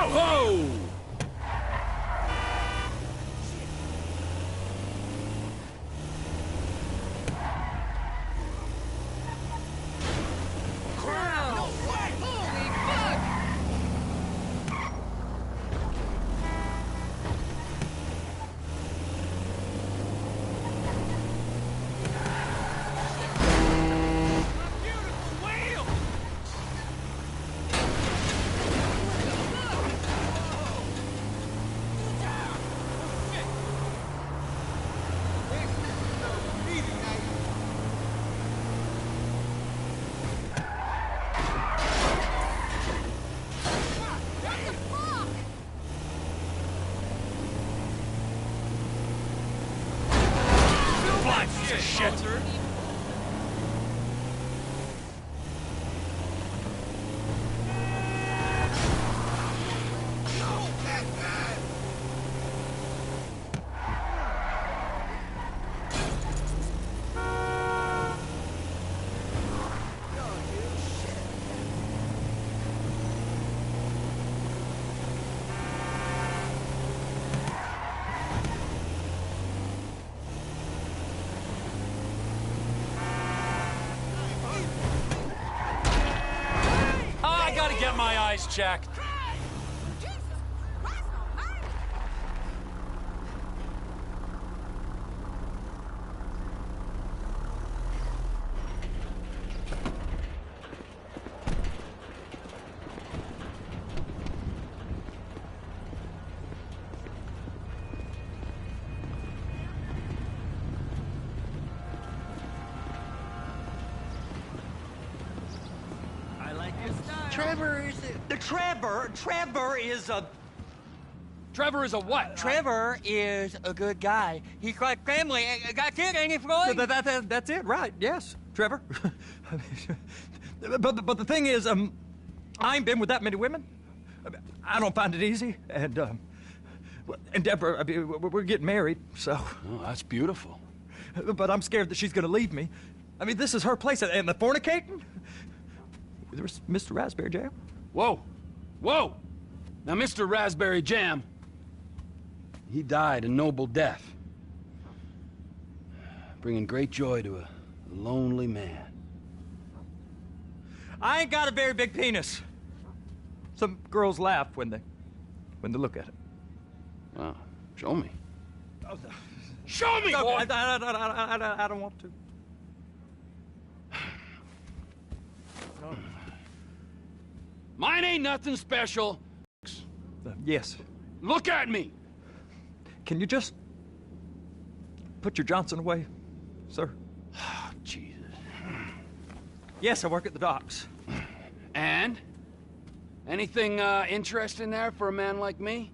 Yo-ho! Shit! Get my eyes checked. Trevor is a what? Trevor is a good guy. He's like family. That's it, ain't it, Floyd? That's it, right? Yes, Trevor. but the thing is, I ain't been with that many women. I don't find it easy, and Deborah, I mean, we're getting married, so. Oh, that's beautiful. But I'm scared that she's gonna leave me. I mean, this is her place, and the fornicating. There's Mr. Raspberry Jam. Whoa, whoa! Now, Mr. Raspberry Jam. He died a noble death, bringing great joy to a lonely man. I ain't got a very big penis. Some girls laugh when they look at it. Wow, show me. Show me, boy! I don't want to. No. Mine ain't nothing special. Yes. Look at me! Can you just put your Johnson away, sir? Oh, Jesus. Yes, I work at the docks. And? Anything interesting there for a man like me?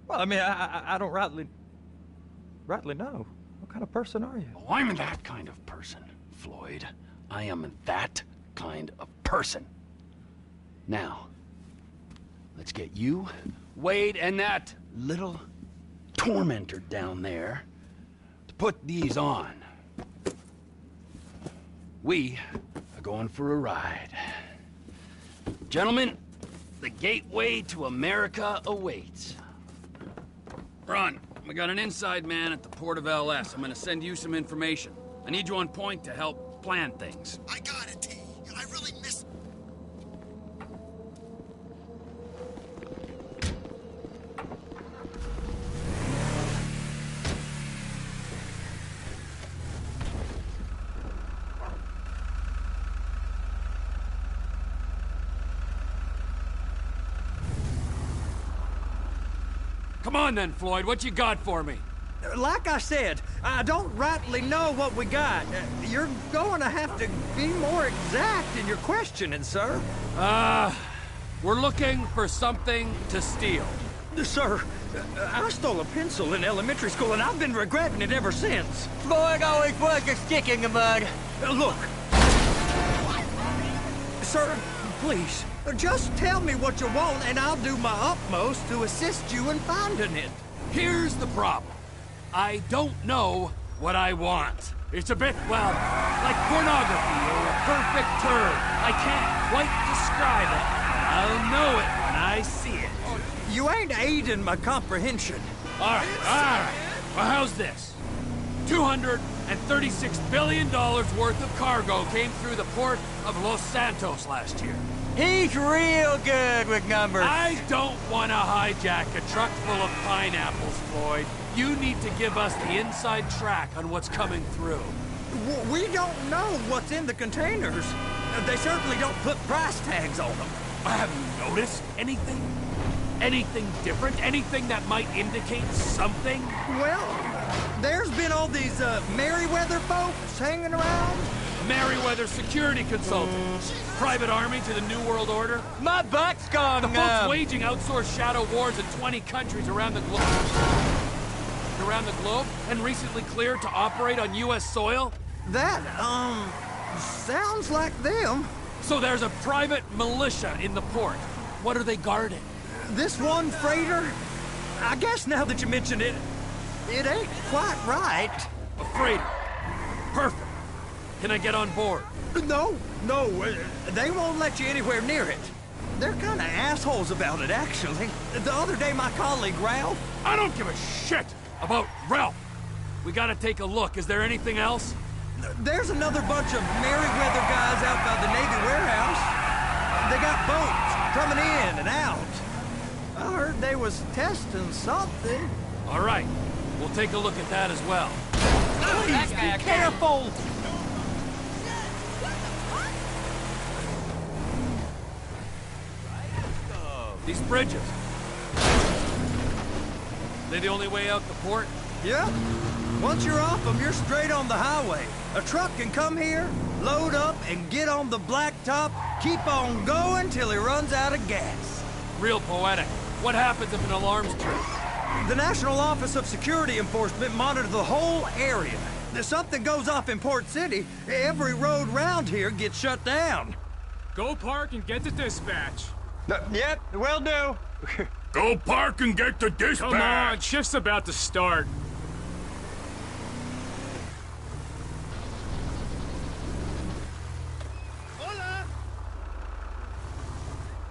Well, I mean, I don't rightly know. What kind of person are you? Oh, I'm that kind of person, Floyd. I am that kind of person. Now, let's get you, Wade, and that little tormentor down there to put these on. We are going for a ride. Gentlemen, the gateway to America awaits. Ron, we got an inside man at the port of LS. I'm gonna send you some information. I need you on point to help plan things. I got it, T. I really miss... Come on then, Floyd, what you got for me? Like I said, I don't rightly know what we got. You're going to have to be more exact in your questioning, sir. We're looking for something to steal. Sir, I stole a pencil in elementary school, and I've been regretting it ever since. Floyd always was a stick in the mud. Look. Sir, please, just tell me what you want, and I'll do my utmost to assist you in finding it. Here's the problem. I don't know what I want. It's a bit, well, like pornography or a perfect turd. I can't quite describe it. I'll know it when I see it. You ain't aiding my comprehension. All right. Well, how's this? $236 billion worth of cargo came through the port of Los Santos last year. He's real good with numbers. I don't want to hijack a truck full of pineapples, Floyd. You need to give us the inside track on what's coming through. We don't know what's in the containers. They certainly don't put price tags on them. Have you noticed anything? Anything different? Anything that might indicate something? Well, there's been all these Merryweather folks hanging around. Merryweather security consultant. Private army to the New World Order. My butt's gone The folks waging outsourced shadow wars in 20 countries around the globe. And recently cleared to operate on U.S. soil? That, sounds like them. So there's a private militia in the port. What are they guarding? This one freighter, I guess now that you mention it, it ain't quite right. A freighter. Perfect. Can I get on board? No, they won't let you anywhere near it. They're kind of assholes about it, actually. The other day, my colleague, Ralph... I don't give a shit about Ralph. We gotta take a look. Is there anything else? There's another bunch of Merryweather guys out by the Navy warehouse. They got boats coming in and out. I heard they was testing something. All right. We'll take a look at that as well. Please be careful! These bridges. They the only way out the port? Yeah. Once you're off them, you're straight on the highway. A truck can come here, load up, and get on the blacktop, keep on going till he runs out of gas. Real poetic. What happens if an alarm's tripped? The National Office of Security Enforcement monitors the whole area. If something goes off in Port City, every road round here gets shut down. Go park and get the dispatch. Yep, will do. Go park and get the dispatch! Come on, shift's about to start. Hola!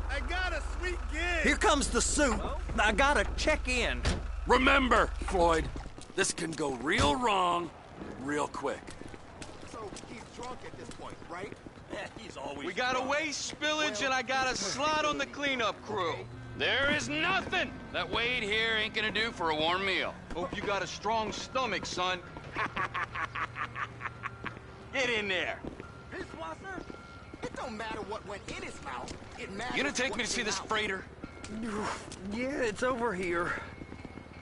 I got a sweet gig! Here comes the soup. I gotta check in. Remember, Floyd, this can go real wrong real quick. So he's drunk at this point, right? He's always. We got a waste spillage, and I got a slot on the cleanup crew. There is nothing that Wade here ain't gonna do for a warm meal. Hope you got a strong stomach, son. Get in there. Pisswasser? It don't matter what went in his mouth. It matters. You gonna take me to what's see this out. freighter? Yeah, it's over here.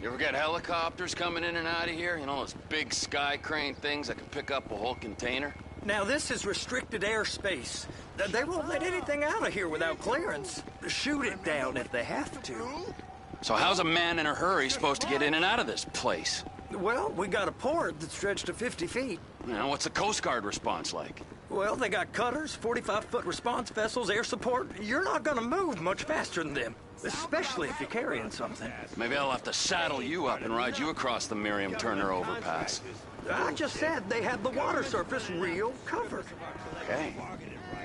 You ever get helicopters coming in and out of here? You know, those big sky crane things that can pick up a whole container? Now, this is restricted airspace. They won't let anything out of here without clearance. Shoot it down if they have to. So how's a man in a hurry supposed to get in and out of this place? Well, we got a port that's stretched to 50 feet. You know, what's the Coast Guard response like? Well, they got cutters, 45-foot response vessels, air support. You're not gonna move much faster than them, especially if you're carrying something. Maybe I'll have to saddle you up and ride you across the Miriam Turner overpass. I just said they had the water surface real covered. Okay.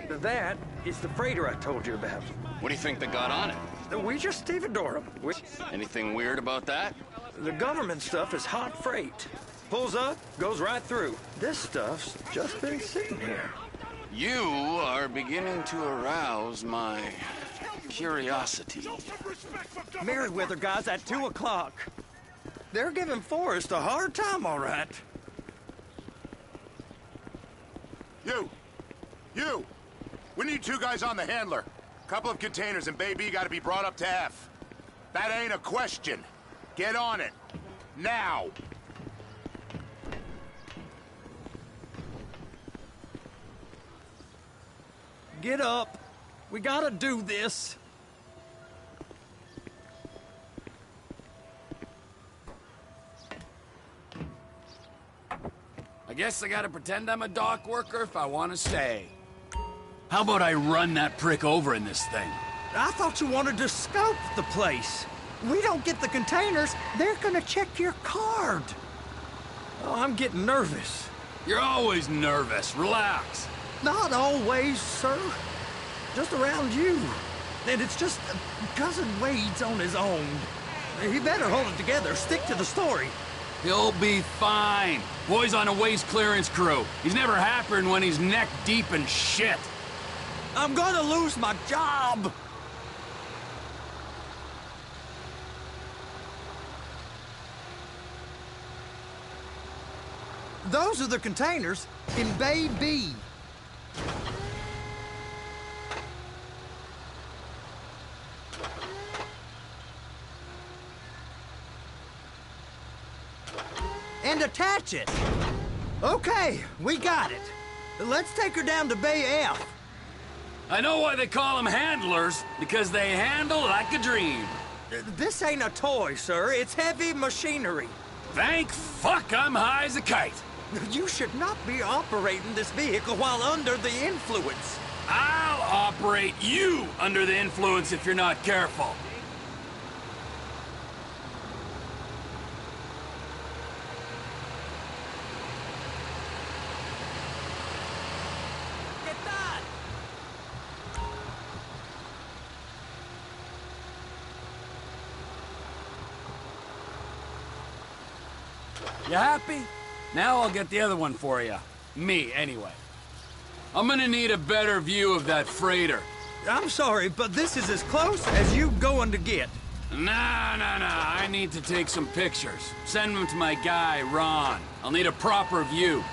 That is the freighter I told you about. What do you think they got on it? We just stevedore them. Anything weird about that? The government stuff is hot freight. Pulls up, goes right through. This stuff's just been sitting here. You are beginning to arouse my curiosity. Merryweather guys at 2 o'clock. They're giving Forrest a hard time, all right. You! We need 2 guys on the handler. Couple of containers and baby gotta be brought up to F. That ain't a question. Get on it. Now! Get up. We gotta do this. I guess I gotta pretend I'm a dock worker if I want to stay. How about I run that prick over in this thing? I thought you wanted to scope the place. We don't get the containers, they're gonna check your card. Oh, I'm getting nervous. You're always nervous. Relax. Not always, sir. Just around you. And it's just Cousin Wade's on his own. He better hold it together, stick to the story. He'll be fine. Boy's on a waste clearance crew. He's never happier than when he's neck deep in shit. I'm gonna lose my job! Those are the containers in Bay B. And attach it. Okay, we got it. Let's take her down to Bay F. I know why they call them handlers, because they handle like a dream. This ain't a toy, sir. It's heavy machinery. Thank fuck I'm high as a kite. You should not be operating this vehicle while under the influence. I'll operate you under the influence if you're not careful. Get that! You happy? Now I'll get the other one for you. Me, anyway. I'm gonna need a better view of that freighter. I'm sorry, but this is as close as you going to get. Nah. I need to take some pictures. Send them to my guy, Ron. I'll need a proper view.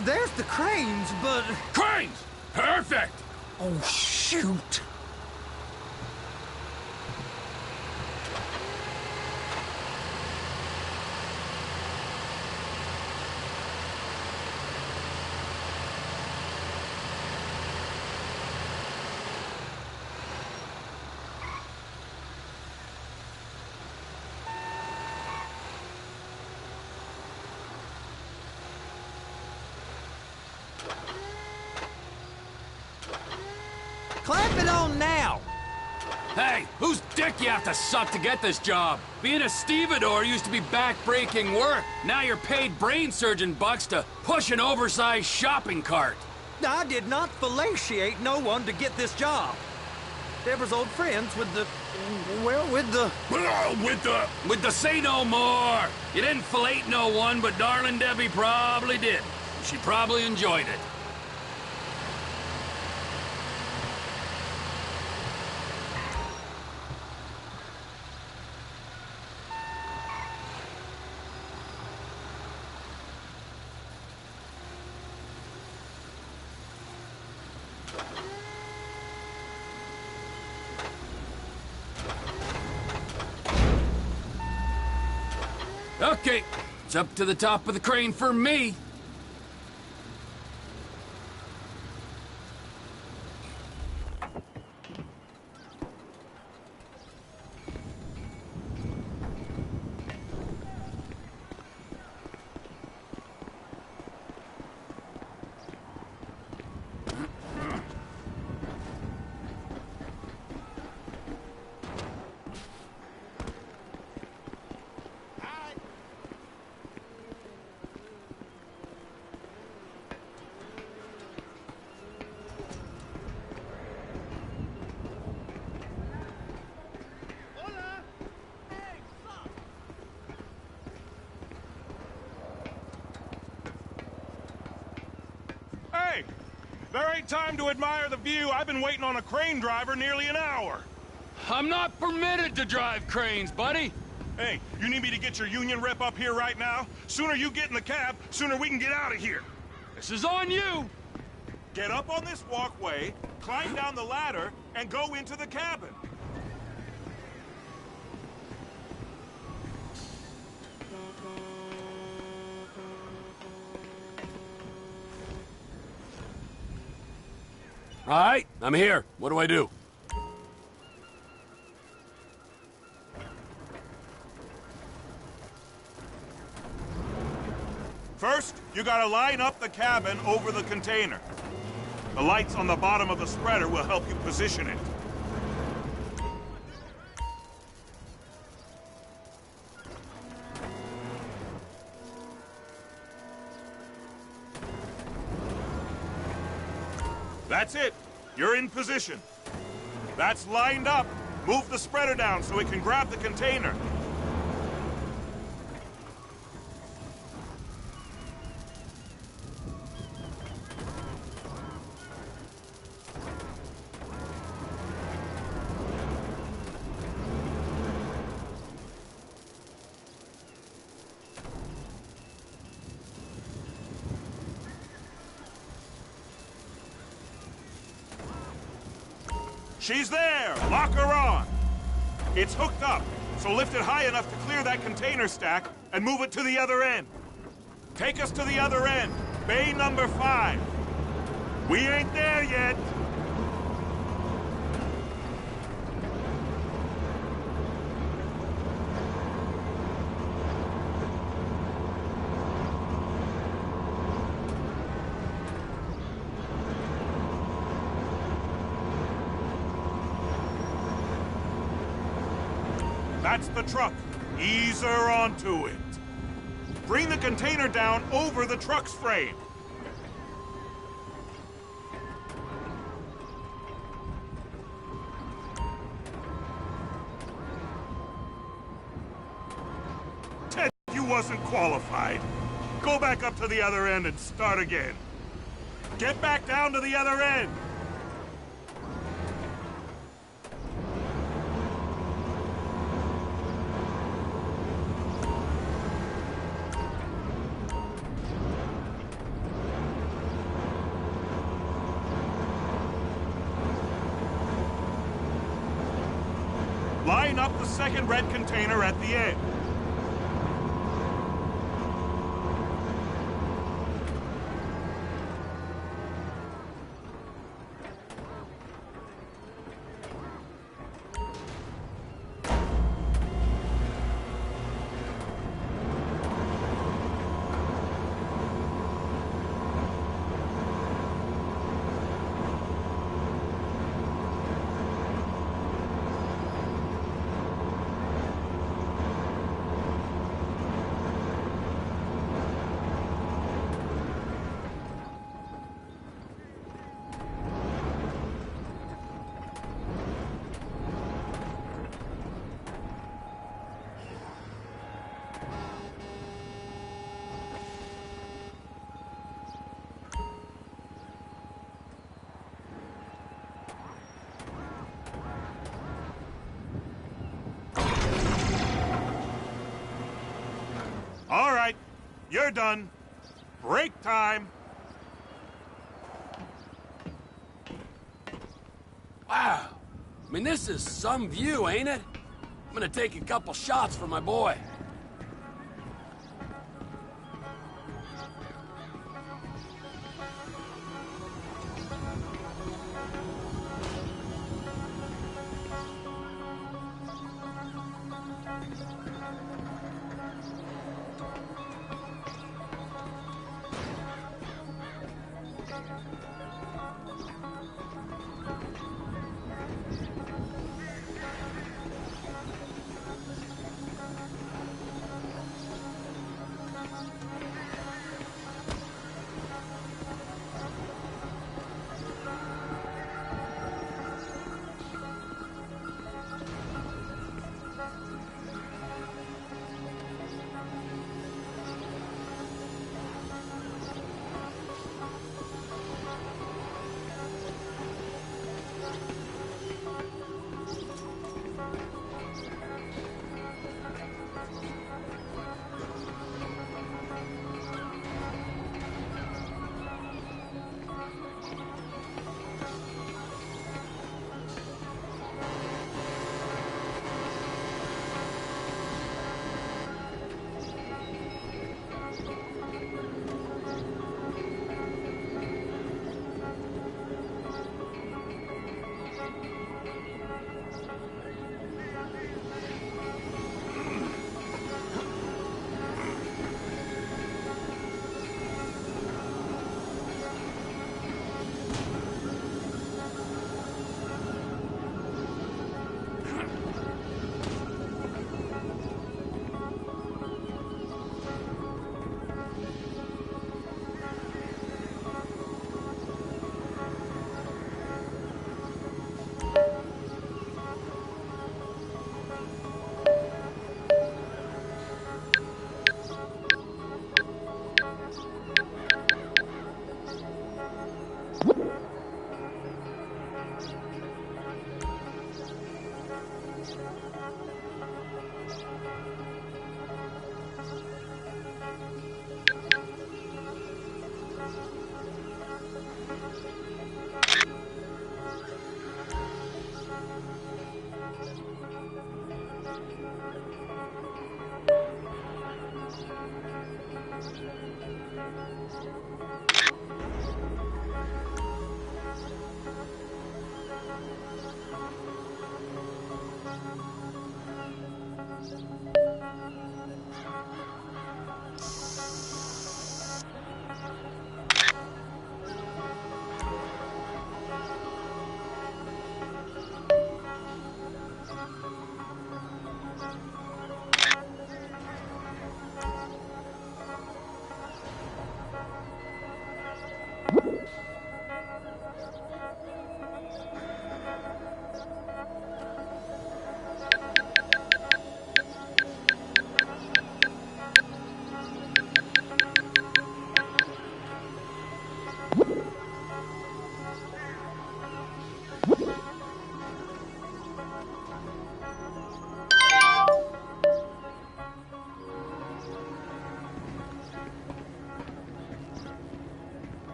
There's the cranes, but... Cranes! Perfect! Oh, shoot. Clamp it on now! Hey, whose dick you have to suck to get this job? Being a stevedore used to be back-breaking work. Now you're paid brain surgeon bucks to push an oversized shopping cart. I did not fellatiate no one to get this job. Deborah's old friends with the... well, with the... With the say no more. You didn't fillet no one, but darling Debbie probably did. She probably enjoyed it. Okay, it's up to the top of the crane for me. Hey! There ain't time to admire the view. I've been waiting on a crane driver nearly an hour. I'm not permitted to drive cranes, buddy. Hey, you need me to get your union rep up here right now? Sooner you get in the cab, sooner we can get out of here. This is on you. Get up on this walkway, climb down the ladder, and go into the cabin. All right, I'm here. What do I do? First, you gotta line up the cabin over the container. The lights on the bottom of the spreader will help you position it. That's it. You're in position. That's lined up. Move the spreader down so we can grab the container. She's there! Lock her on! It's hooked up, so lift it high enough to clear that container stack and move it to the other end. Take us to the other end, bay number 5. We ain't there yet. That's the truck. Ease her onto it. Bring the container down over the truck's frame. Ted, you wasn't qualified. Go back up to the other end and start again. Get back down to the other end. Line up the second red container at the end. All right, you're done. Break time. Wow. I mean, this is some view, ain't it? I'm gonna take a couple shots for my boy.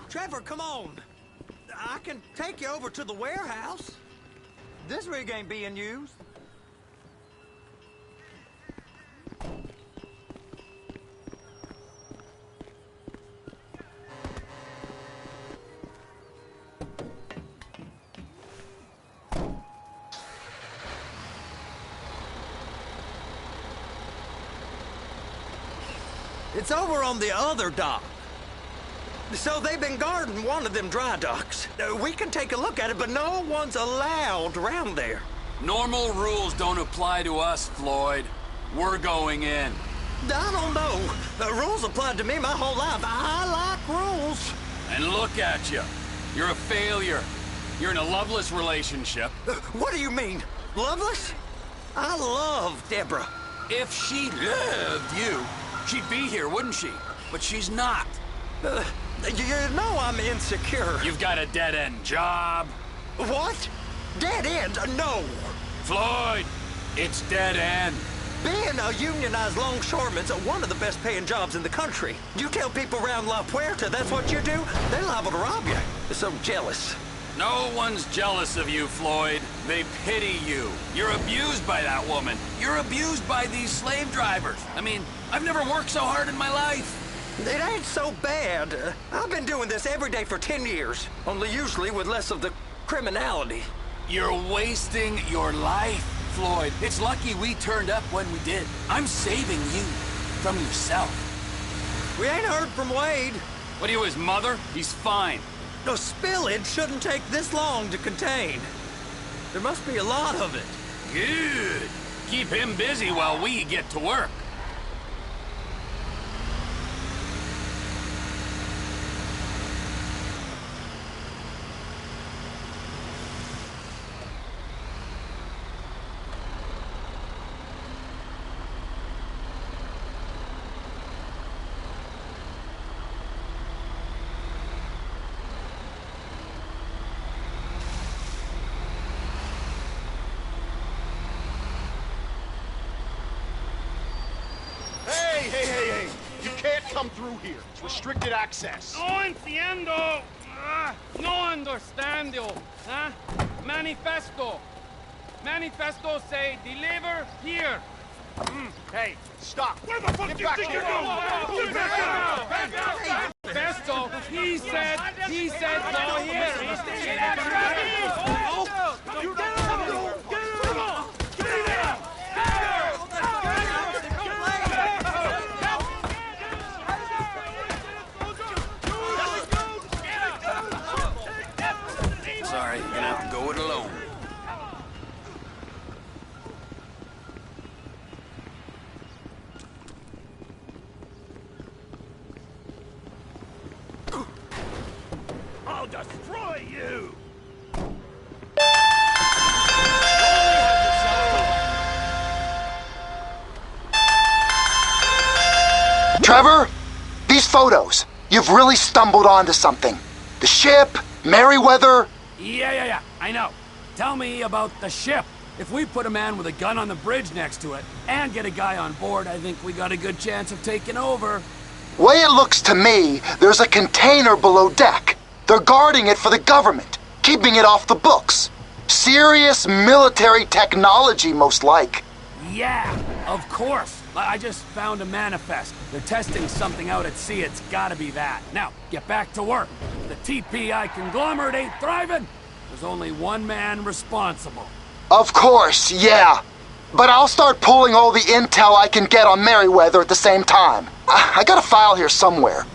Trevor, come on. I can take you over to the warehouse. This rig ain't being used. It's over on the other dock. So they've been guarding one of them dry docks. We can take a look at it, but no one's allowed around there. Normal rules don't apply to us, Floyd. We're going in. I don't know. The rules applied to me my whole life. I like rules. And look at you. You're a failure. You're in a loveless relationship. What do you mean? Loveless? I love Deborah. If she loved you, she'd be here, wouldn't she? But she's not. You know I'm insecure. You've got a dead-end job. What? Dead end? No. Floyd, it's dead end. Being a unionized longshoreman's one of the best paying jobs in the country. You tell people around La Puerta that's what you do, they're liable to rob you. They're so jealous. No one's jealous of you, Floyd. They pity you. You're abused by that woman. You're abused by these slave drivers. I mean, I've never worked so hard in my life. It ain't so bad. I've been doing this every day for 10 years, only usually with less of the criminality. You're wasting your life, Floyd. It's lucky we turned up when we did. I'm saving you from yourself. We ain't heard from Wade. What are you, his mother? He's fine. No, spillage shouldn't take this long to contain. There must be a lot of it. Good. Keep him busy while we get to work. Hey! You can't come through here. It's restricted access. No entiendo. No understando. Huh? Manifesto. Manifesto say deliver here. Hey, stop. Where the fuck Get do you back think here. you're going? Get back out! Back out! Manifesto. He said no here. Sorry, you're gonna have to go it alone. I'll destroy you! Trevor, these photos. You've really stumbled onto something. The ship, Merryweather. Yeah, I know. Tell me about the ship. If we put a man with a gun on the bridge next to it and get a guy on board, I think we got a good chance of taking over. Way it looks to me, there's a container below deck. They're guarding it for the government, keeping it off the books. Serious military technology, most like. Yeah, of course. I just found a manifest. They're testing something out at sea. It's gotta be that. Now, get back to work. The TPI conglomerate ain't thriving. There's only one man responsible. Of course, yeah. But I'll start pulling all the intel I can get on Merryweather at the same time. I got a file here somewhere.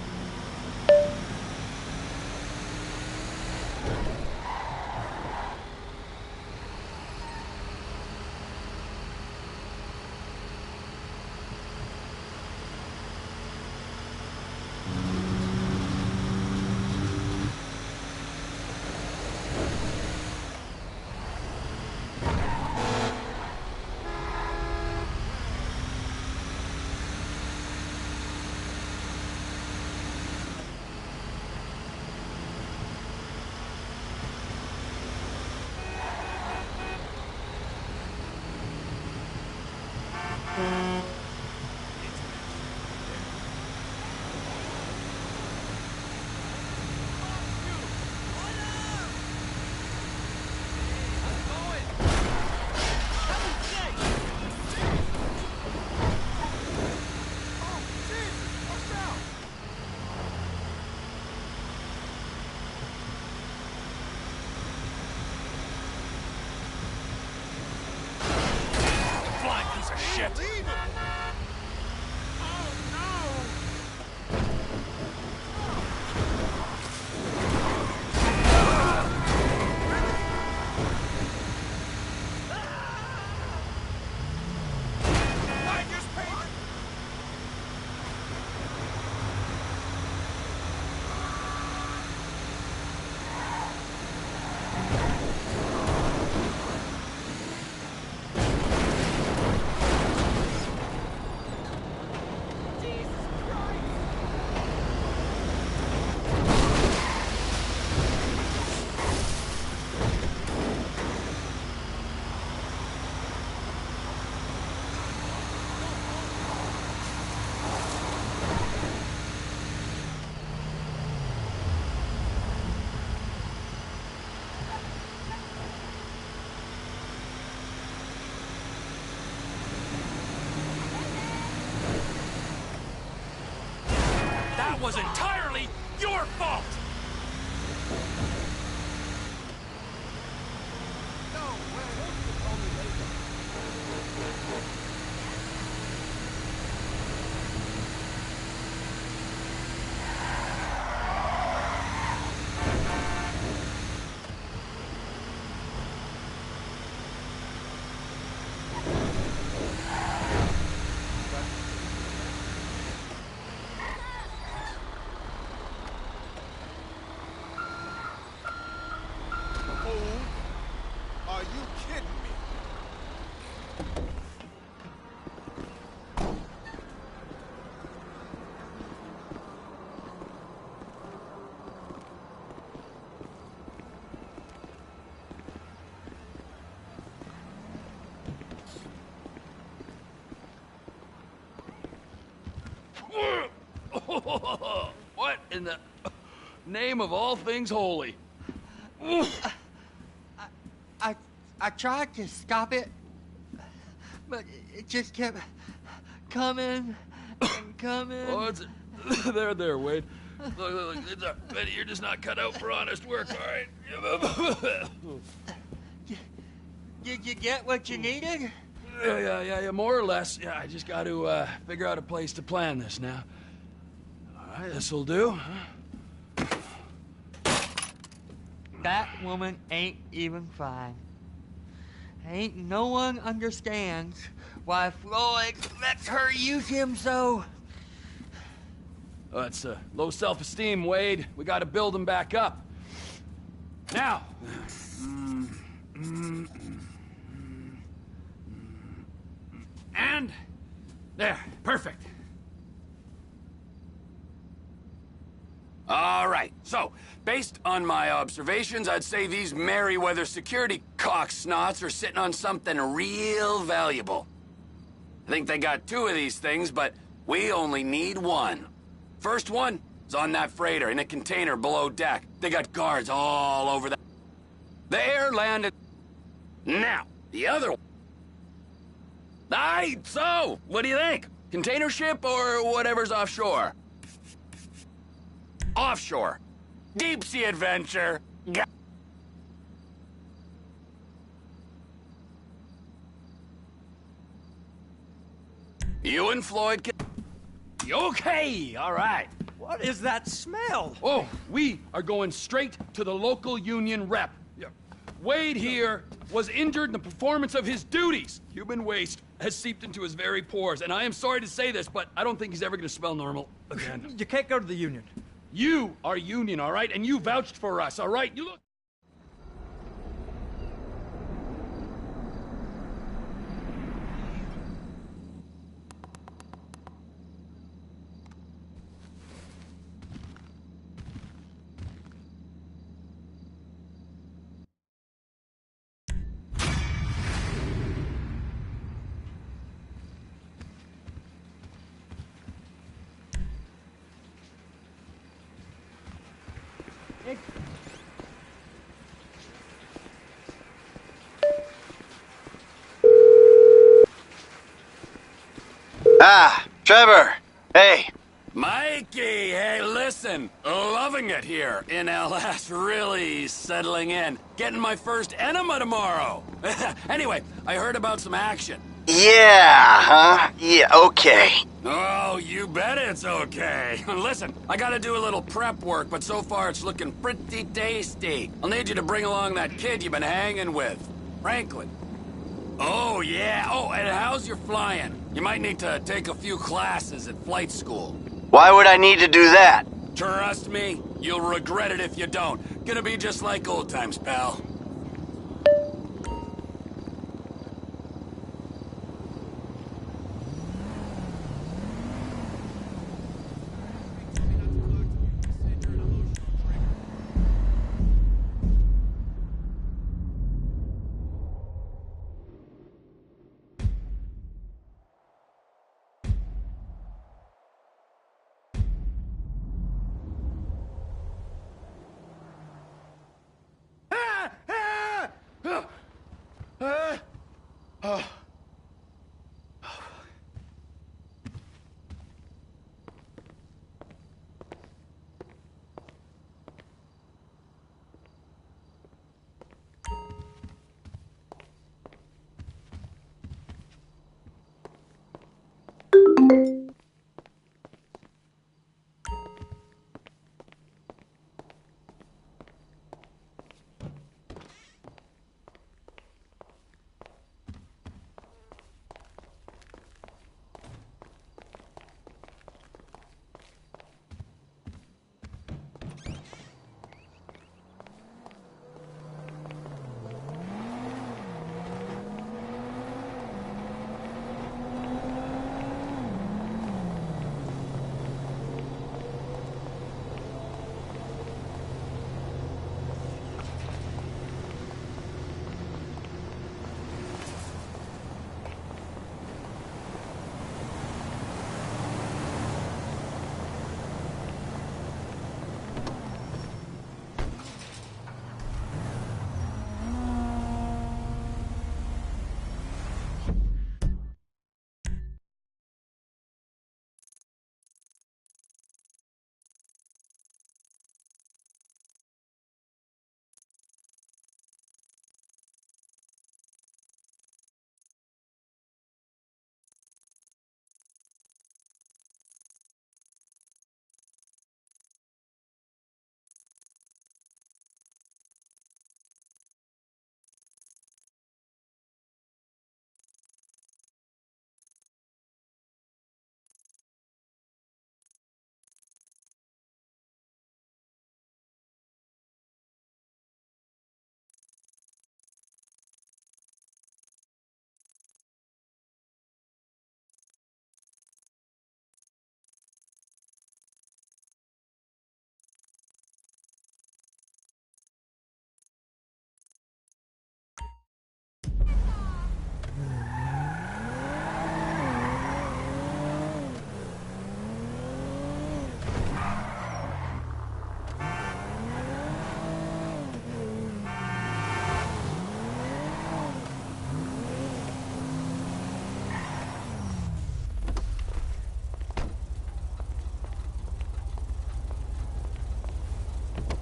That was entirely your fault! Are you kidding me? What in the name of all things holy? I tried to stop it, but it just kept coming and coming. Oh, it's there, Wade. Look, you're just not cut out for honest work, all right? Did you get what you needed? Yeah, more or less. Yeah, I just got to figure out a place to plan this now. All right, this'll do. That woman ain't even fine. Ain't no one understands why Floyd lets her use him so. Oh, that's low self-esteem, Wade. We got to build him back up. Now. And there, perfect. All right, so, based on my observations, I'd say these Merryweather security cocksnots are sitting on something real valuable. I think they got 2 of these things, but we only need 1. First one is on that freighter in a container below deck. They got guards all over that. They're landed. Now, the other one. Aye, so, what do you think? Container ship or whatever's offshore? Offshore. Deep sea adventure. You and Floyd can... Okay, all right. What is that smell? Oh, we are going straight to the local union rep. Wade here was injured in the performance of his duties. Human waste has seeped into his very pores, and I am sorry to say this, but I don't think he's ever going to smell normal again. You can't go to the union. You are union, all right? And you vouched for us, all right? You look... Ah, Trevor. Hey. Mikey, hey, listen. Loving it here in LS. Really settling in. Getting my first enema tomorrow. Anyway, I heard about some action. Yeah, huh? Yeah, okay. Oh, you bet it's okay. Listen, I gotta do a little prep work, but so far it's looking pretty tasty. I'll need you to bring along that kid you've been hanging with, Franklin. Oh, yeah. Oh, and how's your flying? You might need to take a few classes at flight school. Why would I need to do that? Trust me, you'll regret it if you don't. Gonna be just like old times, pal.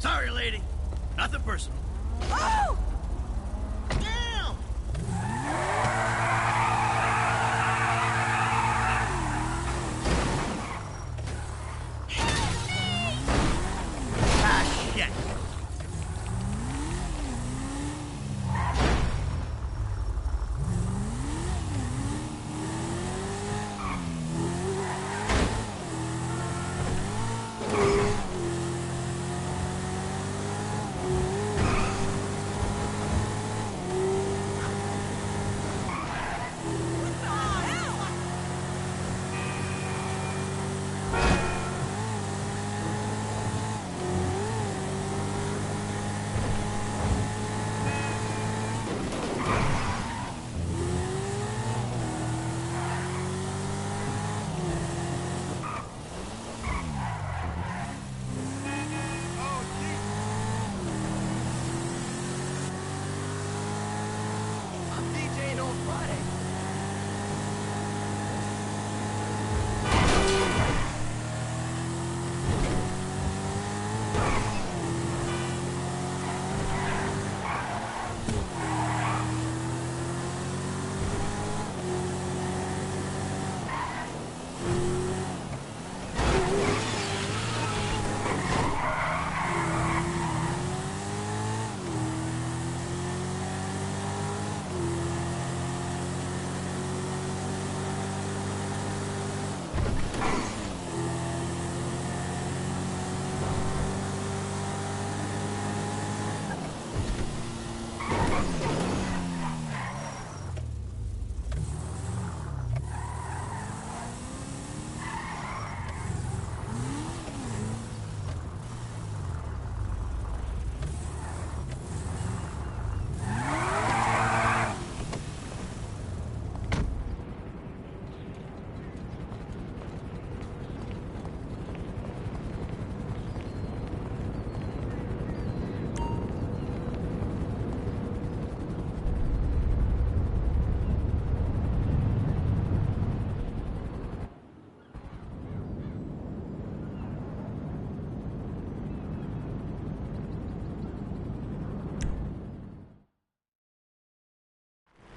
Sorry, lady. Nothing personal. Oh! Damn! Ah, shit.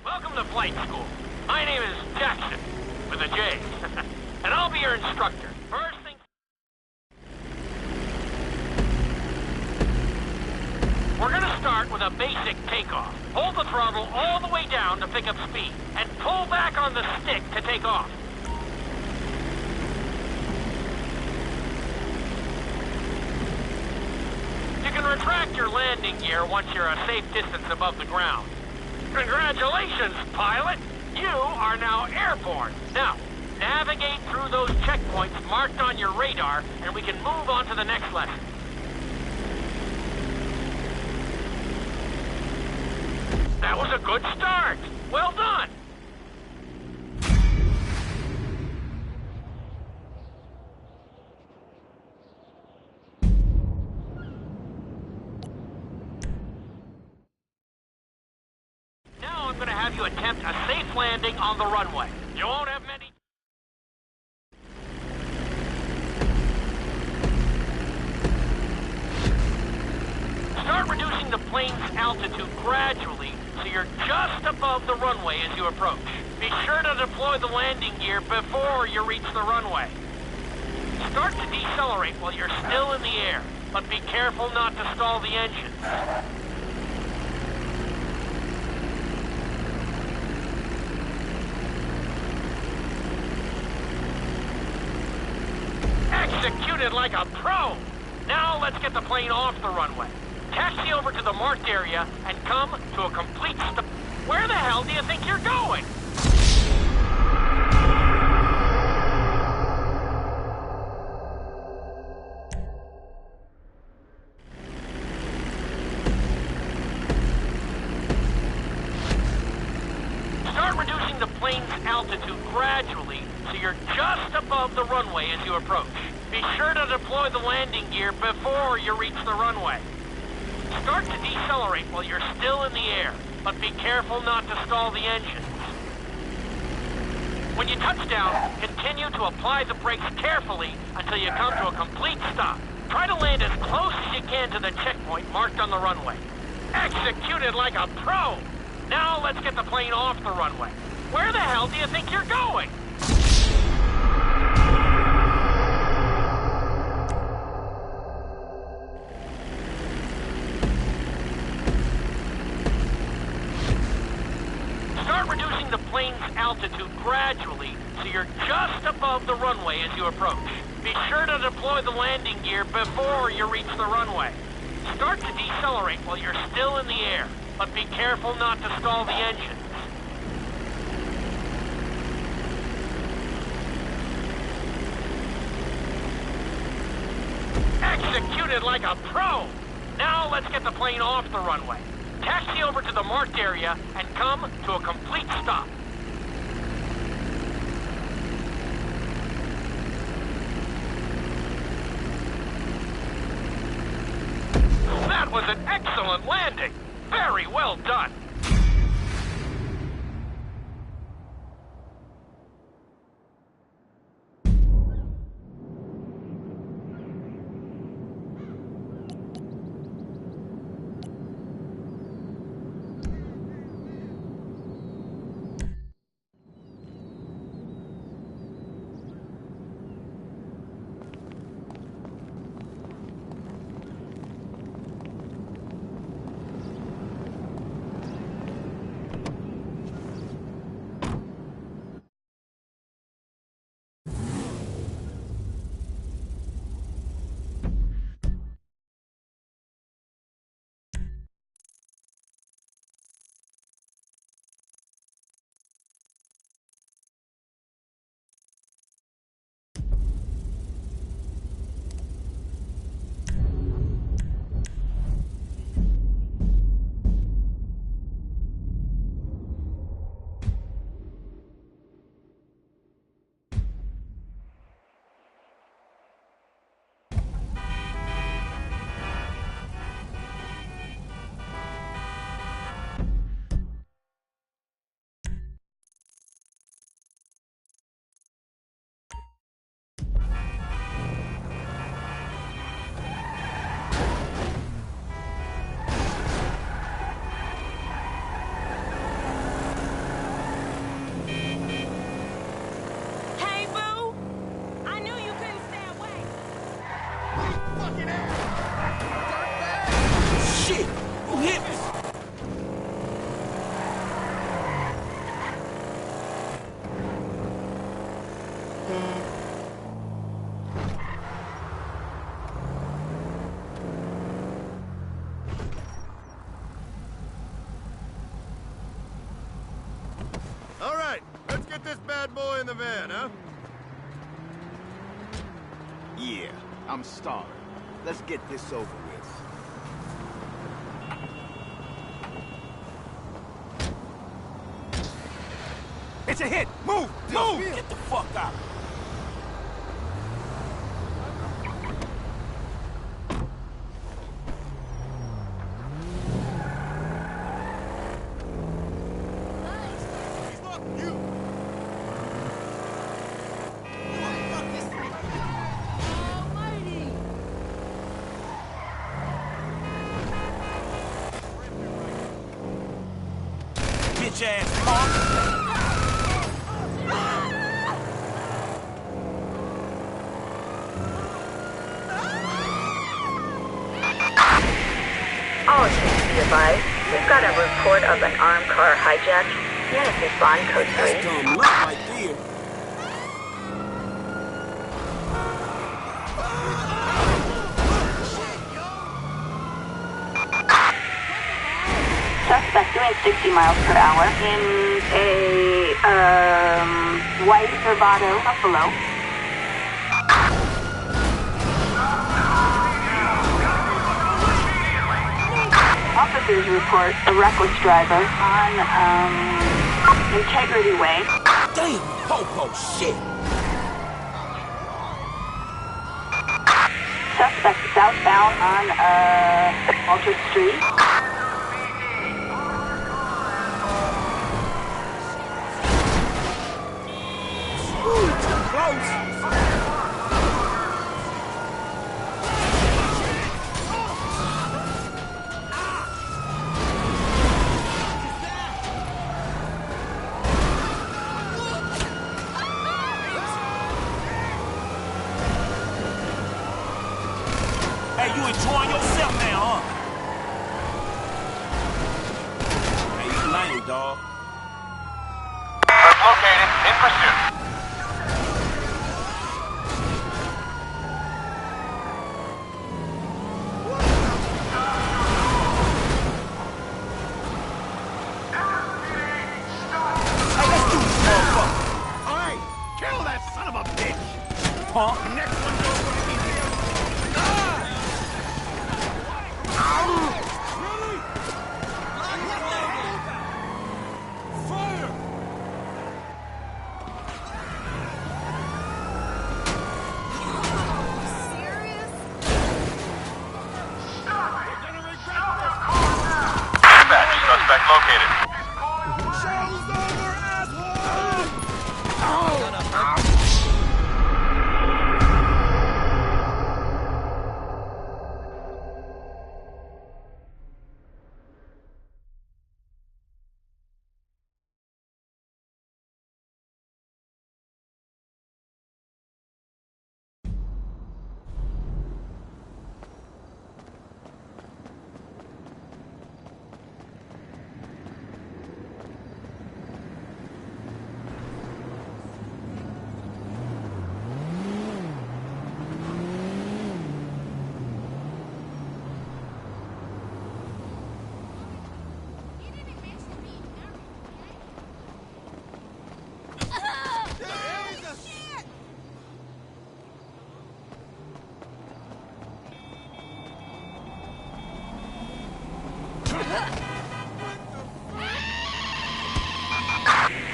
Welcome to flight school. My name is Jackson, with a J, and I'll be your instructor. First thing... We're gonna start with a basic takeoff. Hold the throttle all the way down to pick up speed, and pull back on the stick to take off. You can retract your landing gear once you're a safe distance above the ground. Congratulations, pilot! You are now airborne. Now, navigate through those checkpoints marked on your radar, and we can move on to the next lesson. That was a good start. Well done. Now I'm going to have you attempt a safe landing on the runway. You won't have many... Start reducing the plane's altitude gradually so you're just above the runway as you approach. Be sure to deploy the landing gear before you reach the runway. Start to decelerate while you're still in the air, but be careful not to stall the engines. Executed like a pro! Now let's get the plane off the runway. Taxi over to the marked area and come to a complete stop. Where the hell do you think you're going? Start reducing the plane's altitude gradually so you're just above the runway as you approach. Be sure to deploy the landing gear before you reach the runway. Start to decelerate while you're still in the air, but be careful not to stall the engines. When you touch down, continue to apply the brakes carefully until you come to a complete stop. Try to land as close as you can to the checkpoint marked on the runway. Execute it like a pro! Now let's get the plane off the runway. Where the hell do you think you're going? Start reducing the plane's altitude gradually so you're just above the runway as you approach. Be sure to deploy the landing gear before you reach the runway. Start to decelerate while you're still in the air, but be careful not to stall the engines. Execute it like a pro! Now let's get the plane off the runway. Taxi over to the marked area and come to a complete stop. That was an excellent landing. Very well done. All right, let's get this bad boy in the van, huh? Yeah, I'm starving. Let's get this over with. It's a hit! Move! Move! Get the fuck out! Bitch ass punk! All attention be advised. We've got a report of an armed car hijack. Units respond code 3. That's dumb luck right there. Suspect doing 60 miles per hour in a white Bravado Buffalo. Officers report a reckless driver on Integrity Way. Damn, Popo, shit! Suspect southbound on Walter Street. Ooh, too close! Hey, you enjoying yourself now, huh? Hey, you lame, dog. Located, in pursuit. Hey, let's do this, motherfucker. All right, kill that son of a bitch. Punk. Next one goes for the easy. Really? Fire! Dispatch, suspect located. Show's over, asshole!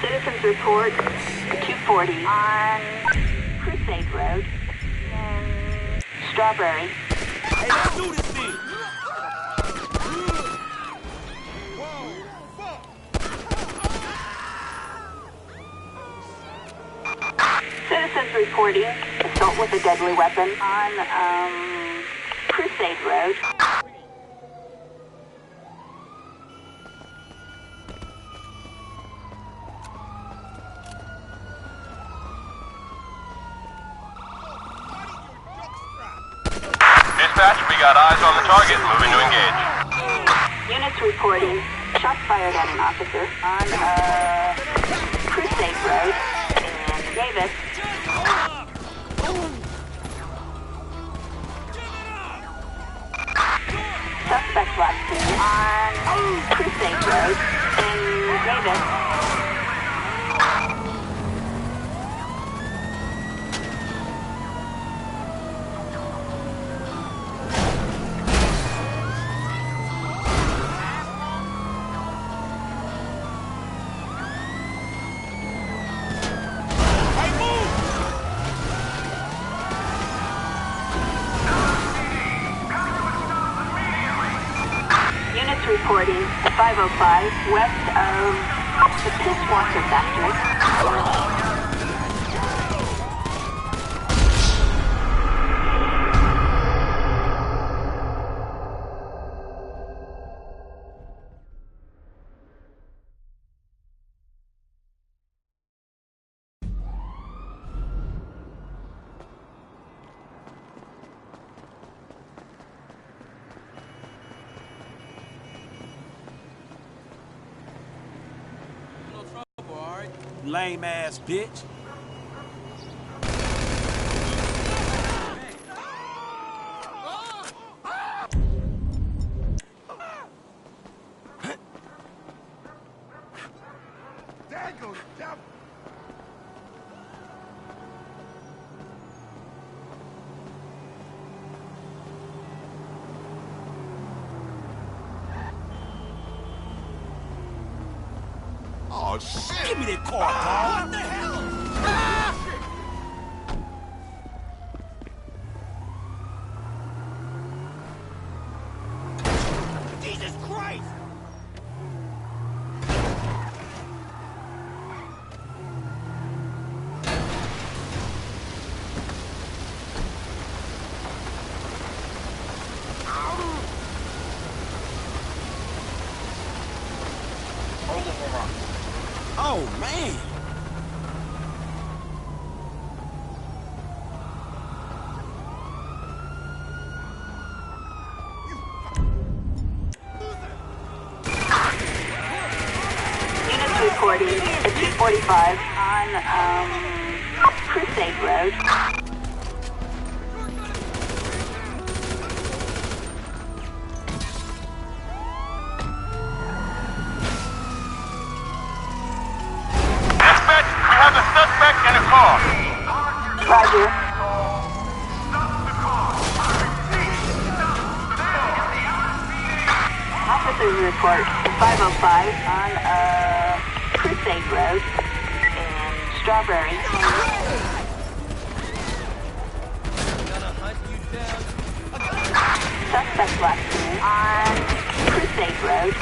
Citizens report 240 on Crusade Road in Strawberry. Hey, let's do this thing. Citizens reporting assault with a deadly weapon on Crusade Road. Dispatch, we got eyes on the target. Moving to engage. Units reporting shots fired at an officer on Crusade Road in Davis. Suspect last seen on Crusade Road in Davis. Reporting 505 west of the Pisswater Factory. Lame ass bitch. Dago, devil. Oh shit! Give me that car, Paul. What the hell? Jesus Christ! Oh man! 245 on, Crusade Road. Dispatch, we have a suspect in a car. Roger. Officers report 505 on, Crusade Road and Strawberry. Suspect last seen on Crusade Road.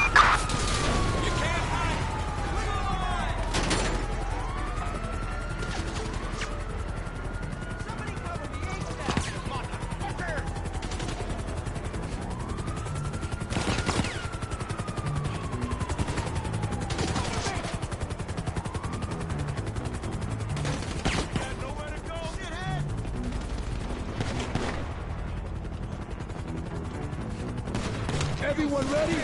Everyone ready?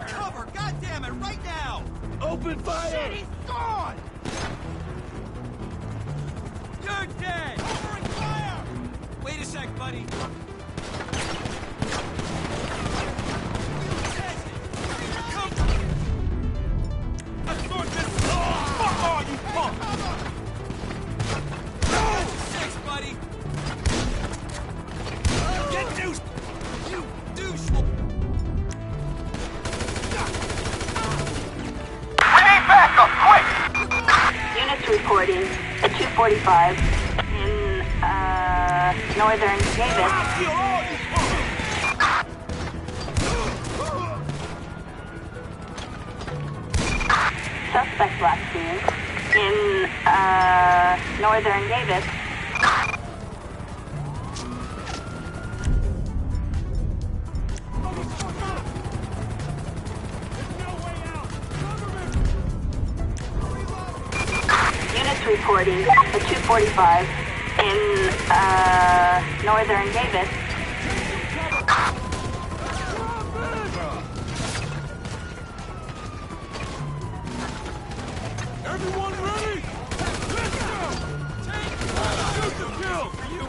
Cover! Goddamn it! Right now! Open fire! Shit, he's gone! You're dead! Covering fire! Wait a sec, buddy. Fuck all you punks! Six, buddy! Get douche! You douche! Units reporting at 245 in, northern Davis. Suspect last seen in, northern Davis. Units reporting at 245 in, northern Davis. Everyone ready? Let's go! Shoot the kill for you!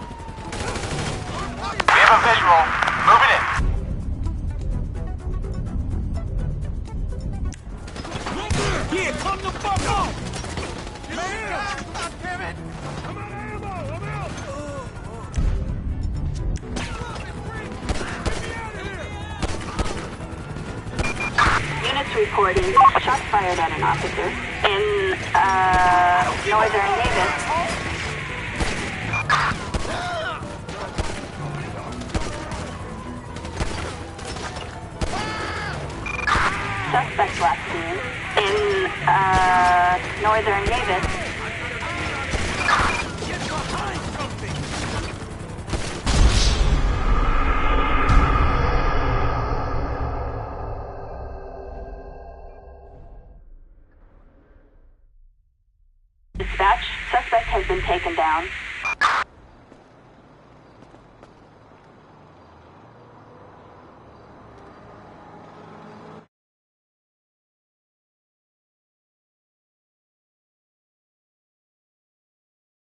We have a visual. Move it in. Here, come the fuck on! God damn it! I'm out of ammo! I'm out! Units reporting shots fired at an officer in, northern Davis. Suspect last seen in, northern Davis. Dispatch, suspect has been taken down.